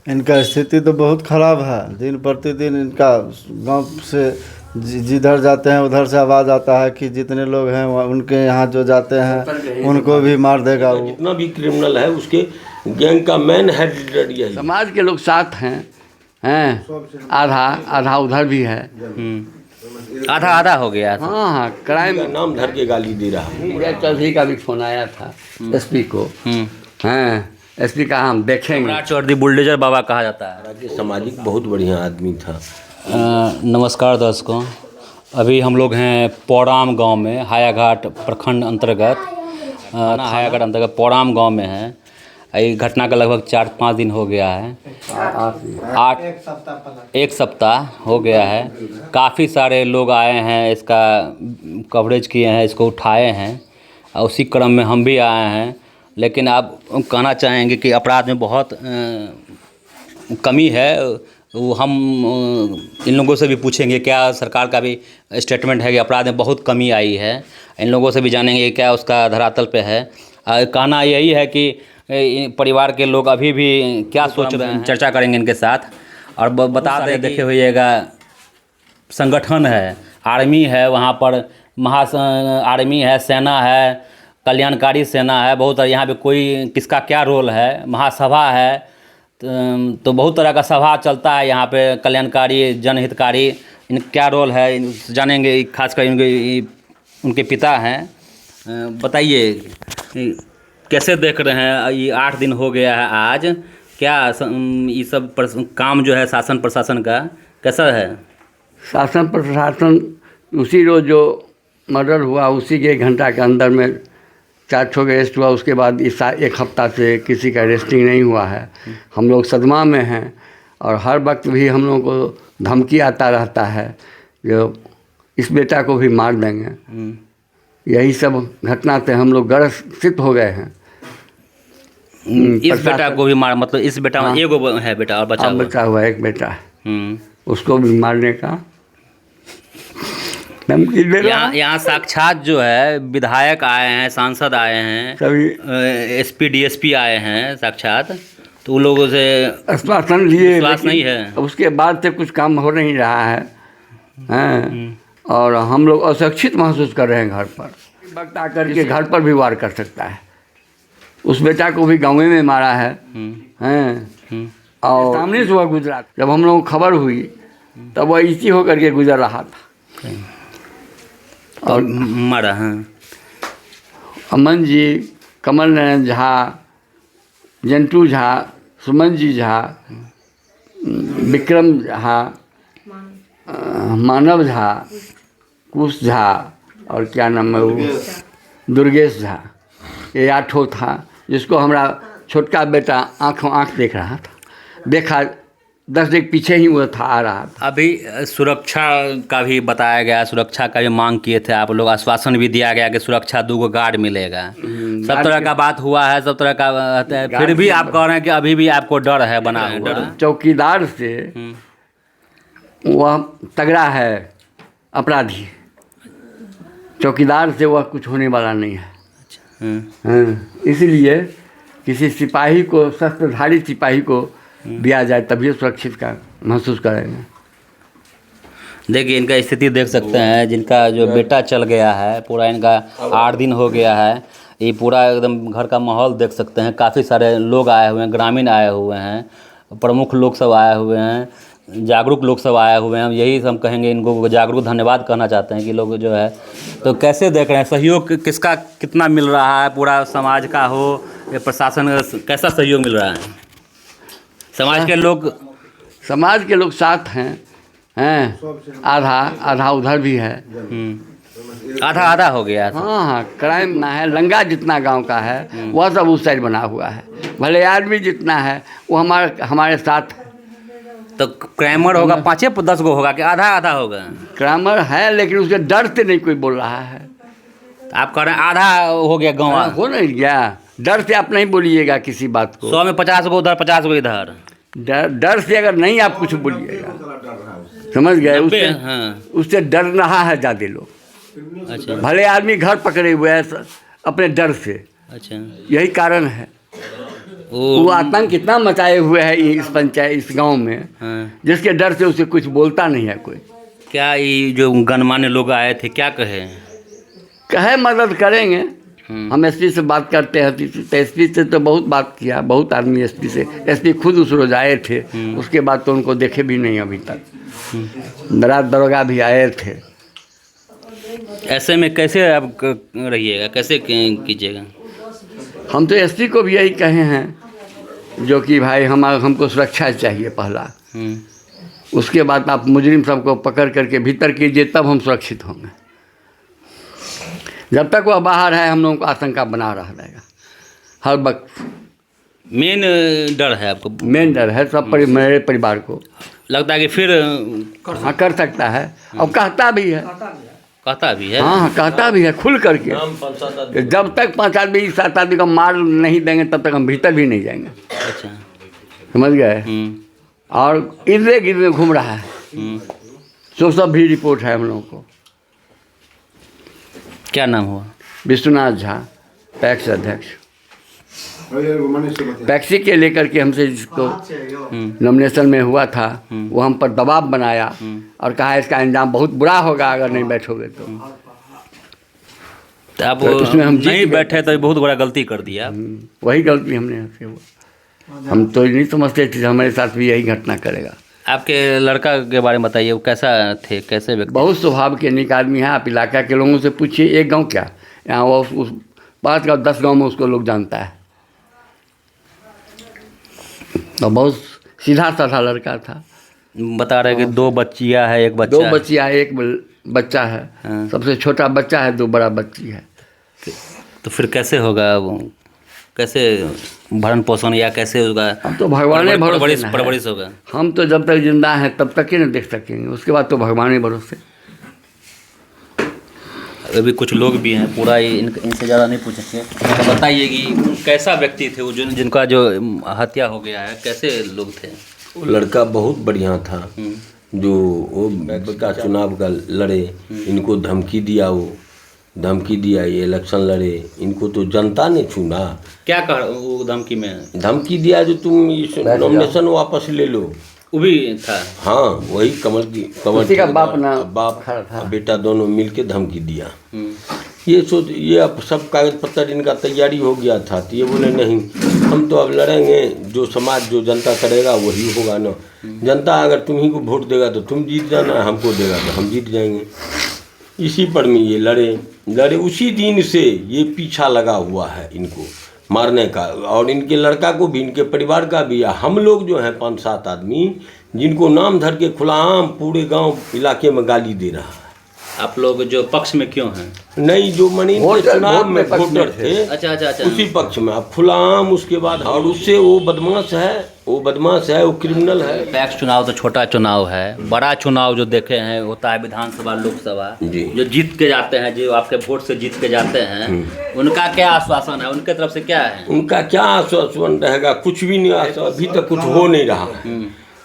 इनका स्थिति तो बहुत खराब है। दिन प्रतिदिन इनका गांव से जिधर जाते हैं उधर से आवाज़ आता है कि जितने लोग हैं उनके यहाँ जो जाते हैं उनको भी मार देगा वो। जितना भी क्रिमिनल है उसके गैंग का मेन हेड यही। समाज के लोग साथ हैं आधा आधा उधर भी है। आधा आधा हो गया। हाँ हाँ, क्राइम का नाम धर के गाली दे रहा है। पूरा चौधरी का भी फोन आया था एसपी को। हाँ, एसपी का हम देखेंगे। सम्राट चौधरी बुलडोजर बाबा कहा जाता है। राज्य सामाजिक बहुत बढ़िया आदमी था। नमस्कार दर्शकों, अभी हम लोग हैं पौराम गांव में, हायाघाट प्रखंड अंतर्गत हायाघाट अंतर्गत पौराम गांव में है। ये घटना का लगभग 4-5 दिन हो गया है। एक सप्ताह हो गया है। काफ़ी सारे लोग आए हैं, इसका कवरेज किए हैं, इसको उठाए हैं और उसी क्रम में हम भी आए हैं। लेकिन आप कहना चाहेंगे कि अपराध में बहुत कमी है। वो हम इन लोगों से भी पूछेंगे, क्या सरकार का भी स्टेटमेंट है कि अपराध में बहुत कमी आई है। इन लोगों से भी जानेंगे क्या उसका धरातल पे है। कहना यही है कि परिवार के लोग अभी भी क्या सोच रहे हैं, चर्चा करेंगे इनके साथ। और बता दें, देखे हुएगा संगठन है, आर्मी है, वहाँ पर आर्मी है, सेना है, कल्याणकारी सेना है, बहुत यहाँ पे कोई किसका क्या रोल है, महासभा है, तो बहुत तरह का सभा चलता है यहाँ पे, कल्याणकारी जनहितकारी, इन क्या रोल है जानेंगे। खासकर उनके पिता हैं। बताइए कैसे देख रहे हैं, ये 8 दिन हो गया है आज, क्या ये सब काम जो है शासन प्रशासन का कैसा है? शासन प्रशासन उसी रोज़ जो मर्डर हुआ उसी के 1 घंटा के अंदर में 4 ठो अरेस्ट हुआ। उसके बाद इस 1 हफ्ता से किसी का अरेस्टिंग नहीं हुआ है। हम लोग सदमा में हैं और हर वक्त भी हम लोगों को धमकी आता रहता है जो इस बेटा को भी मार देंगे। यही सब घटना से हम लोग ग्रसित हो गए हैं। इस बेटा को भी मार, मतलब इस बेटा में एगो है बेटा और बचा हुआ एक बेटा है, उसको भी मारने का यहाँ साक्षात जो है विधायक आए हैं, सांसद आए हैं, सभी एसपी डीएसपी आए हैं साक्षात, तो उन लोगों से आश्वासन लिए, विश्वास नहीं है। उसके बाद से कुछ काम हो नहीं रहा है और हम लोग असुरक्षित महसूस कर रहे हैं। घर पर वक्त आकर के घर पर भी वार कर सकता है। उस बेटा को भी गाँव में मारा है और सामने से वह गुजरा। जब हम लोगों को खबर हुई तब वह इसी होकर के गुजर रहा था और मारा। अमन जी, कमल नारायण झा, जंटू झा, सुमन जी झा, विक्रम झा, मानव झा, कुश झा और क्या नाम है वो, दुर्गेश झा, ये 8 था। जिसको हमारा छोटका बेटा आँखों आँख देख रहा था, देखा 10 दिन पीछे ही वो था, आ रहा था। अभी सुरक्षा का भी बताया गया, सुरक्षा का भी मांग किए थे आप लोग, आश्वासन भी दिया गया कि सुरक्षा 2 गार्ड मिलेगा। सब तरह का बात हुआ है, सब तरह का, फिर भी आप कह रहे हैं कि अभी भी आपको डर है बना हुआ। चौकीदार से वह तगड़ा है अपराधी, चौकीदार से वह कुछ होने वाला नहीं है। इसलिए किसी सिपाही को, शस्त्रधारी सिपाही को दिया जाए तभी सुरक्षित का महसूस करेंगे। देखिए इनका स्थिति देख सकते हैं, जिनका जो बेटा चल गया है, पूरा इनका 8 दिन हो गया है। ये पूरा एकदम घर का माहौल देख सकते हैं। काफ़ी सारे लोग आए हुए हैं, ग्रामीण आए हुए हैं, प्रमुख लोग सब आए हुए हैं, जागरूक लोग सब आए हुए हैं। यही हम कहेंगे इनको जागरूक, धन्यवाद कहना चाहते हैं कि लोग जो है। तो कैसे देख रहे हैं, सहयोग किसका कितना मिल रहा है? पूरा समाज का हो या प्रशासन का, कैसा सहयोग मिल रहा है? समाज के लोग साथ हैं आधा आधा उधर भी है। आधा आधा हो गया। हाँ हाँ, क्राइम ना है। लंगा जितना गांव का है वह सब उस साइड बना हुआ है। भले आदमी जितना है वो हमारे साथ है। तो क्रैमर होगा 5-10 गो होगा कि आधा आधा होगा? क्रैमर है लेकिन उसके डर से नहीं कोई बोल रहा है। आप कह रहे हैं आधा हो गया गाँव? हो नहीं गया, डर से आप नहीं बोलिएगा किसी बात को। 100 में 50 गो उधर, 50 गो इधर। डर से अगर नहीं आप कुछ बोलिएगा, समझ गए? उससे डर रहा है ज़्यादा लोग। अच्छा, भले आदमी घर पकड़े हुए हैं अपने डर से। अच्छा, यही कारण है। वो आतंक कितना मचाए हुए है इस पंचायत, इस गांव में, हाँ। जिसके डर से उसे कुछ बोलता नहीं है कोई। क्या ये जो गणमान्य लोग आए थे क्या कहे? कहे मदद करेंगे। हम एसपी से बात करते हैं तो एसपी से तो बहुत बात किया, बहुत आदमी एसपी से, एसपी खुद उस रोज आए थे, उसके बाद तो उनको देखे भी नहीं अभी तक। रात दरोगा भी आए थे। ऐसे में कैसे आप रहिएगा, कैसे कीजिएगा? हम तो एसपी को भी यही कहे हैं, जो कि भाई हमको सुरक्षा चाहिए पहला, उसके बाद आप मुजरिम सबको पकड़ करके भीतर कीजिए, तब हम सुरक्षित होंगे। जब तक वह बाहर है हम लोगों को आशंका बना रहा रहेगा हर वक्त। मेन डर है आपको? मेन डर है सब मेरे परिवार को। लगता है कि फिर हाँ कर सकता है, और कहता भी है। कहता भी है? हाँ कहता भी है खुल करके, जब तक 5 आदमी 7 आदमी का मार नहीं देंगे तब तक हम भीतर भी नहीं जाएंगे। अच्छा, समझ गए? और इर्द गिर्द घूम रहा है, सब भी रिपोर्ट है हम लोगों को। क्या नाम हुआ? विश्वनाथ झा, पैक्स अध्यक्ष। पैक्सी के लेकर के हमसे जिसको नॉमिनेशन में हुआ था वो हम पर दबाव बनाया और कहा इसका अंजाम बहुत बुरा होगा अगर नहीं बैठोगे तो आप इसमें हम नहीं बैठे तो बहुत बड़ा गलती कर दिया। वही गलती हमने हमसे हुआ। हम तो नहीं समझते थे हमारे साथ भी यही घटना करेगा। आपके लड़का के बारे में बताइए, वो कैसा थे, कैसे व्यक्ति? बहुत स्वभाव के नेक आदमी है। आप इलाका के लोगों से पूछिए, एक गांव क्या यहाँ वो उस 5 गाँव 10 गांव में उसको लोग जानता है। तो बहुत सीधा साधा लड़का था। बता रहे कि 2 बच्चियाँ है, 1 बच्चा 2 बच्चियाँ है, 1 बच्चा है। हाँ। सबसे छोटा बच्चा है, 2 बड़ा बच्ची है। तो फिर कैसे होगा वो, कैसे भरण पोषण या कैसे होगा? हम तो भगवान भरोसे परवरिश होगा। हम तो जब तक जिंदा हैं तब तक ही ना देख सकेंगे, उसके बाद तो भगवान भरोसे। अभी कुछ लोग भी हैं, पूरा इनसे ज़्यादा नहीं पूछेंगे। तो बताइए कि कैसा व्यक्ति थे वो जिनका जो हत्या हो गया है, कैसे लोग थे? वो लड़का बहुत बढ़िया था, जो वो का चुनाव का लड़े, इनको धमकी दिया, ये इलेक्शन लड़े, इनको तो जनता ने चुना। क्या कहा वो धमकी में? धमकी दिया जो तुम इस नॉमिनेशन वापस ले लो। वो भी था? हाँ, वही कमल का बाप बेटा दोनों मिलके धमकी दिया। ये अब सब कागज पत्तर इनका तैयारी हो गया था, तो ये बोले नहीं हम तो अब लड़ेंगे, जो समाज जो जनता करेगा वही होगा ना। जनता अगर तुम्ही को वोट देगा तो तुम जीत जाना, हमको देगा तो हम जीत जाएंगे। इसी पर में ये लड़े। उसी दिन से ये पीछा लगा हुआ है इनको मारने का, और इनके लड़का को भी, इनके परिवार का भी। हम लोग जो हैं 5-7 आदमी, जिनको नाम धर के खुलाआम पूरे गांव इलाके में गाली दे रहा है। आप लोग जो पक्ष में क्यों हैं? नहीं, जो मनी चुनाव में वोटर थे, अच्छा, उसी पक्ष में अब खुलाआम। उसके बाद और उससे वो बदमाश है, वो क्रिमिनल है। पैक्स चुनाव तो छोटा चुनाव है, बड़ा चुनाव जो देखे हैं होता है विधानसभा, लोकसभा, जो जीत के जाते हैं, जो आपके वोट से जीत के जाते हैं, उनका क्या आश्वासन है? उनके तरफ से क्या है? उनका क्या आश्वासन रहेगा? कुछ भी नहीं। अभी तक कुछ हो नहीं रहा,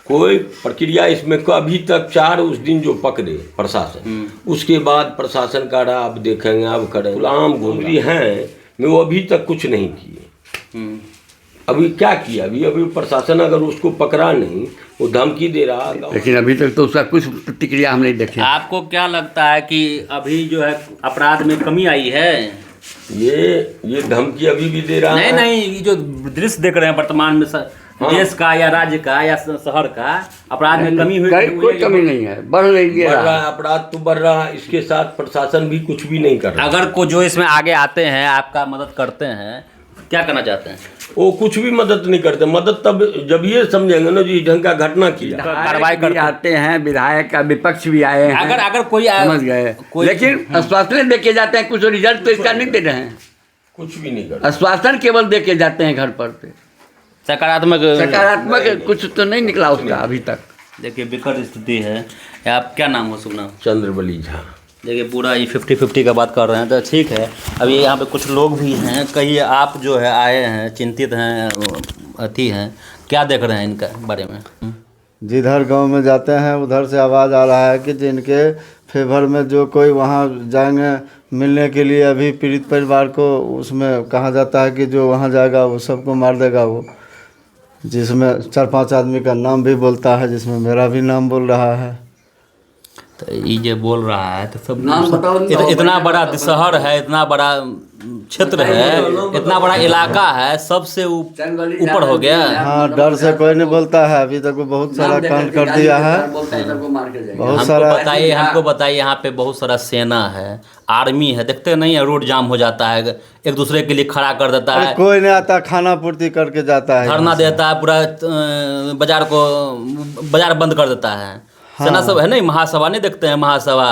कोई प्रक्रिया इसमें को अभी तक। 4 उस दिन जो पकड़े प्रशासन, उसके बाद प्रशासन का रहा अब देखेंगे, अब करें। गुलाम घुमरी हैं मैं, वो अभी तक कुछ नहीं किए। अभी क्या किया? अभी प्रशासन अगर उसको पकड़ा नहीं, वो धमकी दे रहा, लेकिन अभी तक तो उसका कुछ प्रतिक्रिया हम नहीं देखे। आपको क्या लगता है कि अभी जो है अपराध में कमी आई है? ये धमकी अभी भी दे रहा है? नहीं, ये जो दृश्य देख रहे हैं वर्तमान में देश का या राज्य का या शहर का, अपराध में कमी हुई? कोई कमी नहीं है, बढ़ रही है। अपराध तो बढ़ रहा है, इसके साथ प्रशासन भी कुछ भी नहीं कर रहा। अगर को जो इसमें आगे आते हैं, आपका मदद करते हैं, क्या करना चाहते हैं? वो कुछ भी मदद नहीं करते। मदद तब जब ये समझेंगे ना जी ढंग का घटना किया, कार्रवाई करते आते हैं। विधायक का विपक्ष भी आए हैं, अगर कोई समझ गए, लेकिन आश्वासन दे के जाते हैं, कुछ रिजल्ट तो इसका नहीं दे रहे हैं। कुछ भी नहीं करते, आश्वासन केवल दे के जाते हैं घर पर पे। सकारात्मक कुछ तो नहीं निकला उसका अभी तक। देखिए विकट स्थिति है। आप क्या नाम हो? शुभ नाम? चंद्रबली झा। देखिए पूरा ये 50-50 का बात कर रहे हैं, तो ठीक है। अभी यहाँ पे कुछ लोग भी हैं, कई आप जो है आए हैं, चिंतित हैं, अति हैं, क्या देख रहे हैं इनका बारे में? जिधर गांव में जाते हैं उधर से आवाज़ आ रहा है कि जिनके फेवर में जो कोई वहाँ जाएंगे मिलने के लिए अभी पीड़ित परिवार को उसमें कहा जाता है कि जो वहाँ जाएगा वो सबको मार देगा वो, जिसमें 4-5 आदमी का नाम भी बोलता है, जिसमें मेरा भी नाम बोल रहा है। तो ये जो बोल रहा है तो सब नाम बताओ ना। इतना बड़ा शहर है, इतना बड़ा क्षेत्र है, इतना बड़ा इलाका है, सबसे ऊपर हो गया। हाँ, डर से कोई नहीं बोलता है। अभी तक वो बहुत सारा कांड कर दिया है, बहुत सारा। हमको बताइए यहाँ पे बहुत सारा सेना है, आर्मी है, देखते नहीं है रोड जाम हो जाता है, एक दूसरे के लिए खड़ा कर देता है, कोई नहीं आता, खाना पूर्ति करके जाता है, धरना देता है, पूरा बाजार बंद कर देता है। सेना सब है नहीं, महासभा नहीं देखते हैं, महासभा,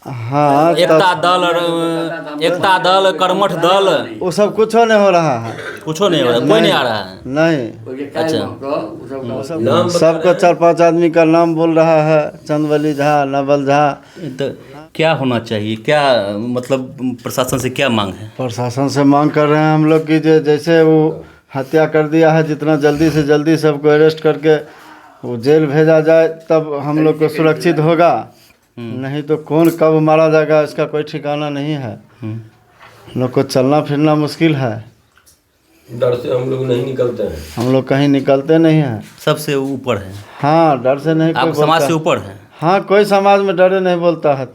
हाँ, एकता दल, कर्मठ दल, वो सब कुछ नहीं हो रहा है, कुछ नहीं हो रहा, कोई नहीं आ रहा है। नहीं, अच्छा, सबको 4-5 आदमी का नाम बोल रहा है, चंदवली झा, नवल झा। तो क्या होना चाहिए, क्या मतलब प्रशासन से क्या मांग है? प्रशासन से मांग कर रहे हैं हम लोग कि जैसे वो हत्या कर दिया है, जितना जल्दी से जल्दी सबको अरेस्ट करके वो जेल भेजा जाए, तब हम लोग को सुरक्षित होगा। नहीं तो कौन कब मारा जाएगा इसका कोई ठिकाना नहीं है। लोग को चलना फिरना मुश्किल है, डर से हम लोग नहीं निकलते हैं, हम लोग कहीं निकलते नहीं हैं। सबसे ऊपर है, हाँ, डर से नहीं, आप समाज से ऊपर है। हाँ, कोई समाज में डरे नहीं बोलता है,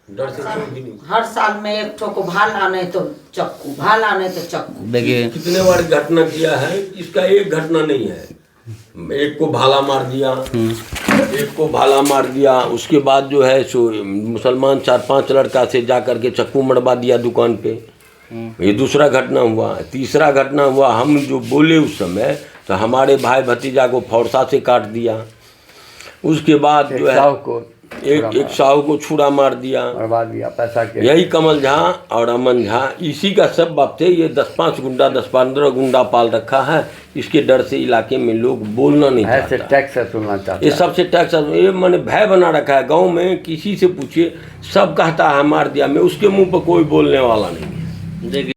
डर से कोई भी नहीं। हर साल में एक को भाला नहीं तो चक्कू, भाला नहीं तो चक्कू। देखिए कितने बार घटना किया है, इसका एक घटना नहीं है। एक को भाला मार दिया, एक को भाला मार दिया, उसके बाद जो है सो मुसलमान 4-5 लड़का से जा करके चक्कू मरवा दिया दुकान पे। ये दूसरा घटना हुआ। तीसरा घटना हुआ, हम जो बोले उस समय तो हमारे भाई भतीजा को फौरसा से काट दिया। उसके बाद जो है एक साहू को छुरा मार दिया, पैसा के। यही कमल झा और अमन झा, इसी का सब बाप थे। ये 10-15 गुंडा पाल रखा है, इसके डर से इलाके में लोग बोलना नहीं चाहते, टैक्स सुनना चाहते, ये सबसे टैक्स, ये मैंने भय बना रखा है। गांव में किसी से पूछिए, सब कहता है मार दिया, मैं उसके मुंह पर कोई बोलने वाला नहीं है। देखिए